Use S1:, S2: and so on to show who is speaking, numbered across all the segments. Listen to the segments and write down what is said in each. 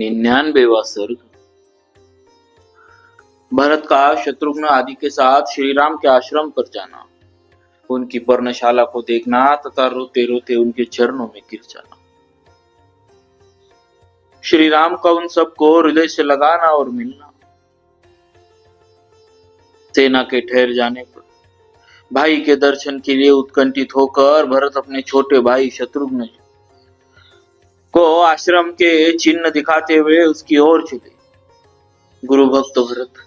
S1: 99वां सर्ग। भरत का शत्रुघ्न आदि के साथ श्री राम के आश्रम पर जाना, उनकी पर्णशाला को देखना तथा रोते रोते उनके चरणों में गिर जाना। श्री राम का उन सबको हृदय से लगाना और मिलना। सेना के ठहर जाने पर भाई के दर्शन के लिए उत्कंठित होकर भरत अपने छोटे भाई शत्रुघ्न को आश्रम के चिन्ह दिखाते हुए उसकी ओर चले। गुरु भक्त भरत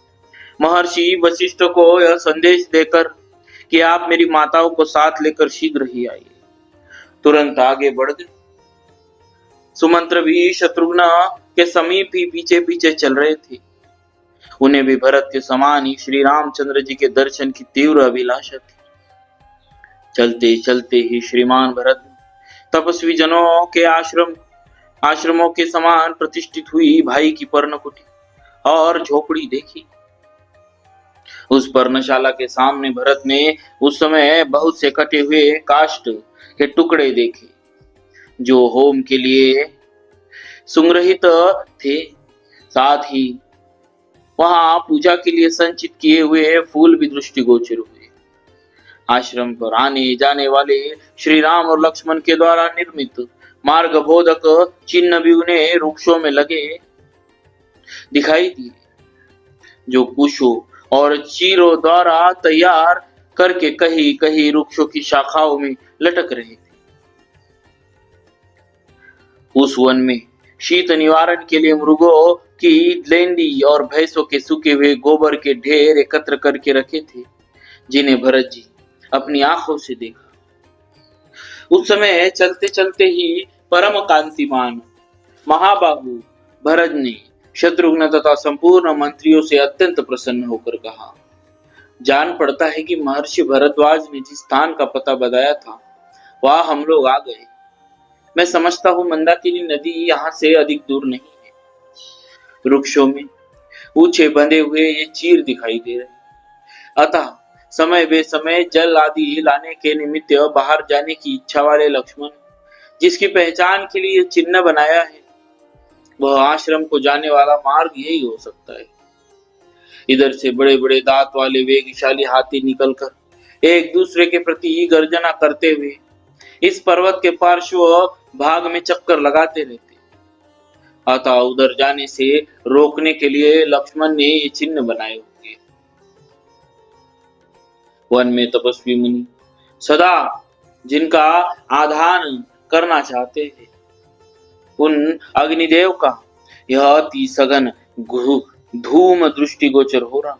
S1: महर्षि वशिष्ठ को यह संदेश देकर कि आप मेरी माताओं को साथ लेकर शीघ्र ही आइए, तुरंत आगे बढ़ गए। सुमंत्र भी शत्रुघ्न के समीप ही पीछे पीछे चल रहे थे। उन्हें भी भरत के समान ही श्री रामचंद्र जी के दर्शन की तीव्र अभिलाषा थी। चलते चलते ही श्रीमान भरत तपस्वी जनों के आश्रमों के समान प्रतिष्ठित हुई भाई की पर्णकुटी और झोपड़ी देखी। उस पर्णशाला के सामने भरत ने उस समय बहुत से कटे हुए काष्ठ के टुकड़े देखे, जो होम के लिए संग्रहित थे। साथ ही वहां पूजा के लिए संचित किए हुए फूल भी दृष्टिगोचर हुए। आश्रम पर आने जाने वाले श्री राम और लक्ष्मण के द्वारा निर्मित मार्ग बोधक चिन्ह भी उन्हें वृक्षों में लगे दिखाई दिए, जो कुशों और चीरों द्वारा तैयार करके कहीं कहीं वृक्षों की शाखाओं में लटक रहे थे। उस वन में शीत निवारण के लिए मृगों की लेंदी और भैंसों के सूखे हुए गोबर के ढेर एकत्र करके रखे थे, जिन्हें भरत जी अपनी आंखों से देखा। उस समय चलते चलते ही परम कांतिमान महाबाहु भरत ने शत्रुघ्न तथा संपूर्ण मंत्रियों से अत्यंत प्रसन्न होकर कहा, जान पड़ता है कि महर्षि भरद्वाज ने जिस स्थान का पता बताया था वहां हम लोग आ गए। मैं समझता हूँ मंदाकिनी नदी यहाँ से अधिक दूर नहीं है। वृक्षों में ऊंचे बंधे हुए ये चीर दिखाई दे रहे। अतः समय बेसमय जल आदि लाने के निमित्त बाहर जाने की इच्छा वाले लक्ष्मण, जिसकी पहचान के लिए चिन्ह बनाया है, वह आश्रम को जाने वाला मार्ग यही हो सकता है। इधर से बड़े बड़े दांत वाले वेगशाली हाथी निकलकर एक दूसरे के प्रति गर्जना करते हुए इस पर्वत के पार्श्व भाग में चक्कर लगाते रहते। अतः उधर जाने से रोकने के लिए लक्ष्मण ने ये चिन्ह बनाए होंगे। वन में तपस्वी मुनि सदा जिनका आधान करना चाहते हैं, उन अग्निदेव का यह अति सघन धूम दृष्टिगोचर हो रहा।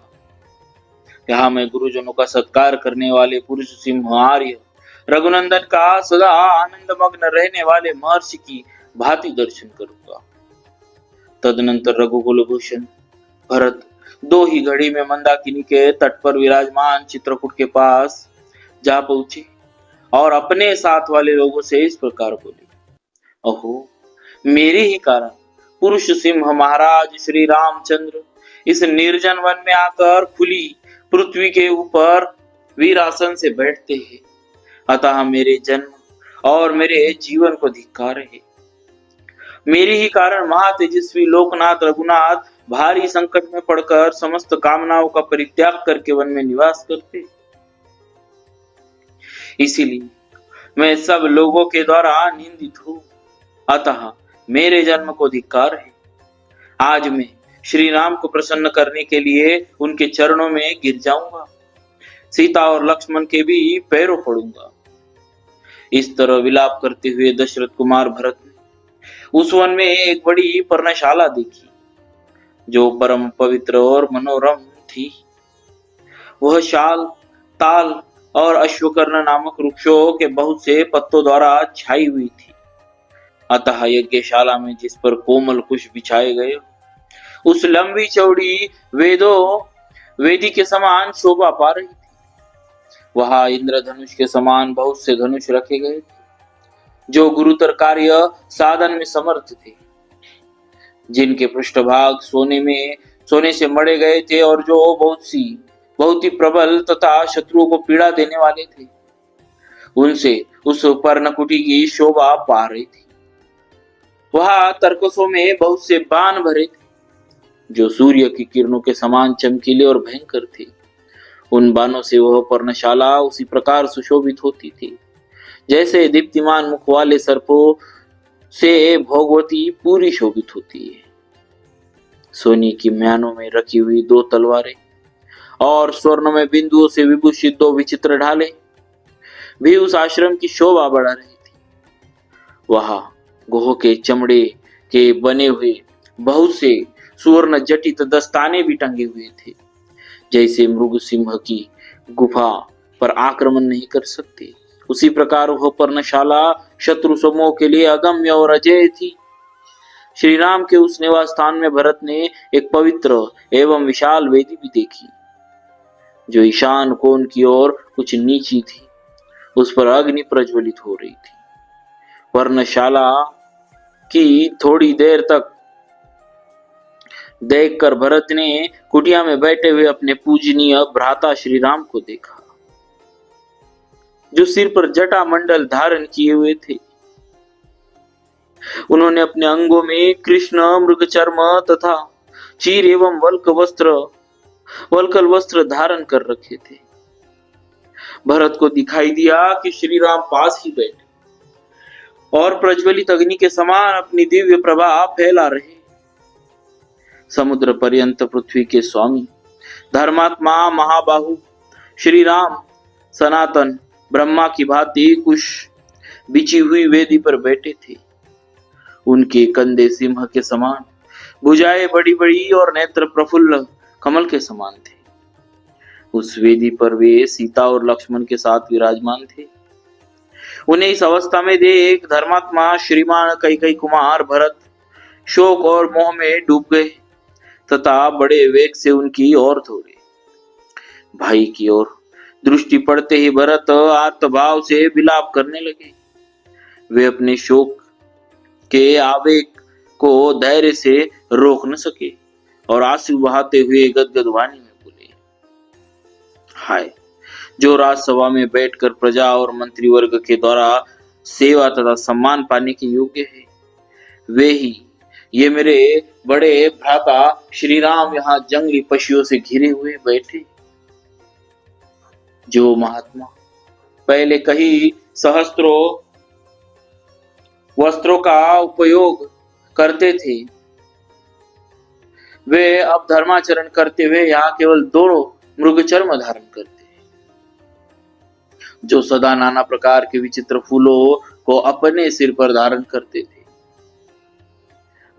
S1: यहाँ मैं गुरुजनों का सत्कार करने वाले पुरुष सिंह आर्य रघुनंदन का सदा आनंद मग्न रहने वाले महर्षि की भांति दर्शन करूंगा। तदनंतर रघुकुल भूषण भरत दो ही घड़ी में मंदाकिनी के तट पर विराजमान चित्रकूट के पास जा पहुंचे और अपने साथ वाले लोगों से इस प्रकार बोले, अहो मेरे ही कारण पुरुष सिंह महाराज श्री रामचंद्र इस निर्जन वन में आकर खुली पृथ्वी के ऊपर वीरासन से बैठते हैं। अतः मेरे जन्म और मेरे जीवन को धिक्कार है। मेरे ही कारण महातेजस्वी लोकनाथ रघुनाथ भारी संकट में पड़कर समस्त कामनाओं का परित्याग करके वन में निवास करते। इसीलिए मैं सब लोगों के द्वारा निंदित हूं। अतः मेरे जन्म को धिक्कार है। आज मैं श्री राम को प्रसन्न करने के लिए उनके चरणों में गिर जाऊंगा, सीता और लक्ष्मण के भी पैरों पड़ूंगा। इस तरह विलाप करते हुए दशरथ कुमार भरत ने उस वन में एक बड़ी पर्णशाला देखी, जो परम पवित्र और मनोरम थी। वह शाल, ताल और अश्वकर्ण नामक वृक्षों के बहुत से पत्तों द्वारा छाई हुई थी। अतः यज्ञशाला में जिस पर कोमल कुश बिछाए गए, उस लंबी चौड़ी वेदी के समान शोभा पा रही थी। वहां इंद्रधनुष के समान बहुत से धनुष रखे गए थे, जो गुरुतर कार्य साधन में समर्थ थे, जिनके पृष्ठभाग सोने से मढ़े गए थे और जो बहुत ही प्रबल तथा शत्रुओं को पीड़ा देने वाले थे। उनसे उस पर्णकुटी की शोभा पा रही थी। वहां तरकसों में बहुत से बाण भरे थे, जो सूर्य की किरणों के समान चमकीले और भयंकर थे। उन बाणों से वह पर्णशाला उसी प्रकार सुशोभित होती थी, जैसे दीप्तिमान मुख वाले सर्पों से भोगवती पूरी शोभित होती है। सोने की म्यानों में रखी हुई 2 तलवारें और स्वर्ण में बिंदुओं से विभूषित 2 विचित्र ढाले भी उस आश्रम की शोभा बढ़ा रही थी। वहां गोह के चमड़े के बने हुए बहुत से सुवर्ण जटित दस्ताने भी टंगे हुए थे, जैसे मृग सिंह की गुफा पर आक्रमण नहीं कर सकते, उसी प्रकार वह पर्णशाला शत्रु समूह के लिए अगम्य और अजेय थी। श्री राम के उस निवास स्थान में भरत ने एक पवित्र एवं विशाल वेदी भी देखी, जो ईशान कोण की ओर कुछ नीची थी। उस पर अग्नि प्रज्वलित हो रही थी। पर्णशाला की थोड़ी देर तक देखकर भरत ने कुटिया में बैठे हुए अपने पूजनीय भ्राता श्री राम को देखा, जो सिर पर जटा मंडल धारण किए हुए थे। उन्होंने अपने अंगों में कृष्ण मृग चर्म तथा चीर एवं वल्कल वस्त्र धारण कर रखे थे। भरत को दिखाई दिया कि श्री राम पास ही बैठे और प्रज्वलित अग्नि के समान अपनी दिव्य प्रभा फैला रहे। समुद्र पर्यंत पृथ्वी के स्वामी धर्मात्मा महाबाहु श्री राम सनातन ब्रह्मा की भांति कुश बिछी हुई वेदी पर बैठे थे। उनके कंधे सिंह के समान, भुजाएं बड़ी बड़ी और नेत्र प्रफुल्ल कमल के समान थे। उस वेदी पर वे सीता और लक्ष्मण के साथ विराजमान थे। उन्हें इस अवस्था में देख धर्मात्मा श्रीमान कैकेयी कुमार भरत शोक और मोह में डूब गए तथा बड़े वेग से उनकी ओर दौड़े। भाई की ओर दृष्टि पड़ते ही भरत आर्तभाव से विलाप करने लगे। वे अपने शोक के आवेग को धैर्य से रोक न सके और आंसू बहाते हुए गदगद वाणी में बोले, हाय, जो राजसभा में बैठकर प्रजा और मंत्री वर्ग के द्वारा सेवा तथा सम्मान पाने के योग्य है, वे ही ये मेरे बड़े भ्राता श्री राम यहाँ जंगली पशुओं से घिरे हुए बैठे। जो महात्मा पहले कई सहस्त्रों वस्त्रों का उपयोग करते थे, वे अब धर्माचरण करते हुए यहाँ केवल 2 मृग चर्म धारण करते हैं। जो सदा नाना प्रकार के विचित्र फूलों को अपने सिर पर धारण करते थे,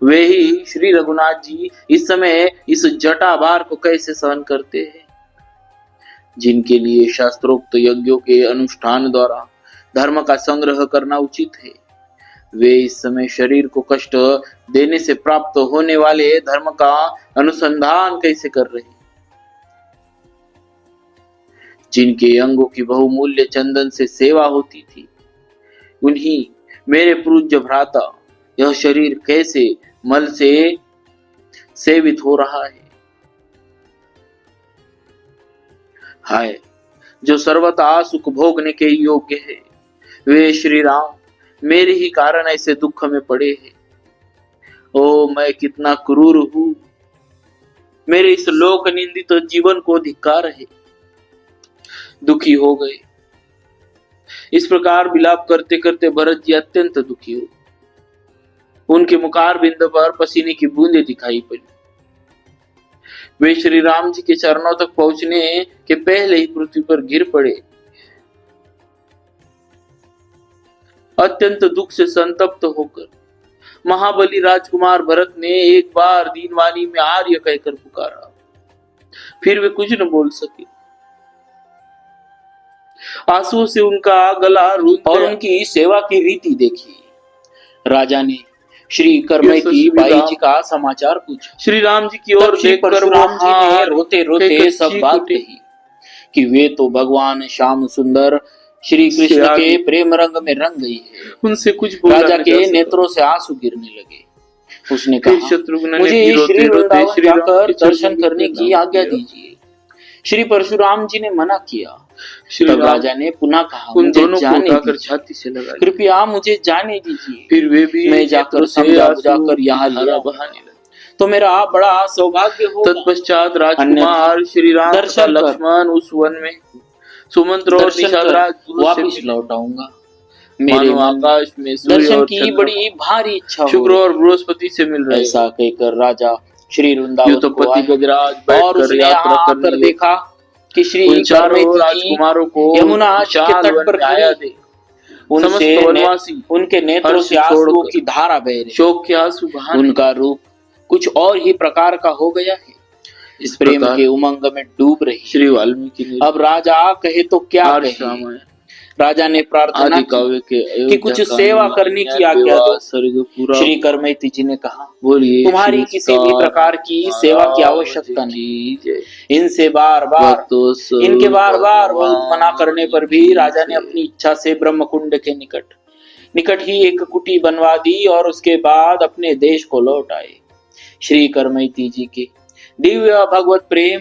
S1: वे ही श्री रघुनाथ जी इस समय इस जटाभार को कैसे सहन करते हैं। जिनके लिए शास्त्रोक्त यज्ञों के अनुष्ठान द्वारा धर्म का संग्रह करना उचित है, वे इस समय शरीर को कष्ट देने से प्राप्त होने वाले धर्म का अनुसंधान कैसे कर रहे हैं। जिनके अंगों की बहुमूल्य चंदन से सेवा होती थी, उन्हीं मेरे पूज्य भ्राता यह शरीर कैसे मल से सेवित हो रहा है। हाय, जो सर्वथा सुख भोगने के योग्य है, वे श्री राम मेरे ही कारण ऐसे दुख में पड़े हैं। ओ, मैं कितना क्रूर हूं, मेरे इस लोक निंदित जीवन को धिक्कार है। दुखी हो गए। इस प्रकार विलाप करते करते भरत जी अत्यंत दुखी हो। उनके मुखार बिंद पर पसीने की बूंदें दिखाई पड़ी। वे श्री राम जी के चरणों तक पहुंचने के पहले ही पृथ्वी पर गिर पड़े। अत्यंत दुख से संतप्त होकर महाबली राजकुमार भरत ने एक बार दीनवाणी में आर्य कहकर पुकारा, फिर वे कुछ न बोल सके। आंसुओं से उनका गला रूंध और उनकी सेवा की रीति देखी। राजा ने श्री करमैती बाई जी का समाचार पूछा। श्री राम जी की ओर देखकर राम जी ने रोते रोते सब बात कही कि वे तो भगवान श्याम सुंदर श्री कृष्ण के प्रेम रंग में रंग गई है। उनसे कुछ राजा के नेत्रों से आंसू गिरने लगे। उसने कहा, मुझे श्री वृंदावन जाकर दर्शन करने की आज्ञा दीजिए। श्री परशुराम जी ने मना किया।
S2: श्री
S1: तब
S2: राम
S1: राजा ने पुनः कहा,
S2: उन
S1: मुझे
S2: दोनों को
S1: जाने
S2: उठाकर
S1: दीजिए,
S2: छाती से लगा दिया।
S1: कृपया मुझे जाने दीजिए।
S2: फिर वे भी
S1: मैं जाकर
S2: नेत्रों से
S1: समझा
S2: आंसू
S1: बुझाकर
S2: की
S1: यहाँ ले
S2: धारा
S1: आऊंगा,
S2: बहाने लगे।
S1: तो मेरा बड़ा सौभाग्य होगा।
S2: तत्पश्चात राजकुमार श्री राम तथा
S1: दर्शन कर
S2: लक्ष्मण उस वन में सुमंत्र और
S1: दर्शन
S2: निषाद
S1: कर
S2: राज पुरुष से
S1: वापिस
S2: मिले।
S1: लौट आऊंगा। मेरे
S2: मानो
S1: मन में
S2: आकाश में सूर्य
S1: दर्शन
S2: और
S1: की
S2: चंद्रमा
S1: बड़ी भारी इच्छा
S2: शुक्र
S1: हो।
S2: और बृहस्पति से मिल रहे
S1: ऐसा
S2: हो।
S1: कहकर राजा श्री वृंदावन को
S2: युद्धपति
S1: आया
S2: गजराज
S1: और
S2: बैठकर
S1: उसने
S2: यात्रा
S1: यहाँ
S2: करने
S1: आकर
S2: योग्य
S1: देखा कि श्री
S2: उन चारों
S1: कर्मेती जी
S2: राजकुमारों को
S1: यमुना के
S2: विशाल
S1: तट
S2: वन
S1: पर
S2: में आया
S1: खड़ी,
S2: दे।
S1: उनसे
S2: समस्त वनवासी
S1: उनके नेत्रों
S2: हर्ष
S1: से आंसुओं
S2: छोड़कर
S1: की धारा बह रही।
S2: शोक के आंसू बहाने
S1: उनका रूप कुछ और ही प्रकार का हो गया है। इस प्रेम
S2: प्रकार
S1: के उमंग में डूब रही।
S2: श्री वाल्मीकि ने
S1: अब राजा कहे तो क्या
S2: आर्ष
S1: कहे।
S2: रामायण
S1: राजा ने प्रार्थना
S2: आदि
S1: की
S2: काव्य के
S1: कि कुछ सेवा करने की आज्ञा दो।
S2: सर्ग पूरा
S1: श्री कर्मेती जी ने कहा,
S2: बोलिए
S1: तुम्हारी किसी भी प्रकार की सेवा की आवश्यकता नहीं। इनके बार बार बहुत मना करने पर भी राजा ने अपनी इच्छा से ब्रह्मकुंड के निकट ही एक कुटी बनवा दी और उसके बाद अपने देश को लौट आए। श्री कर्मेती जी के दिव्य भगवत प्रेम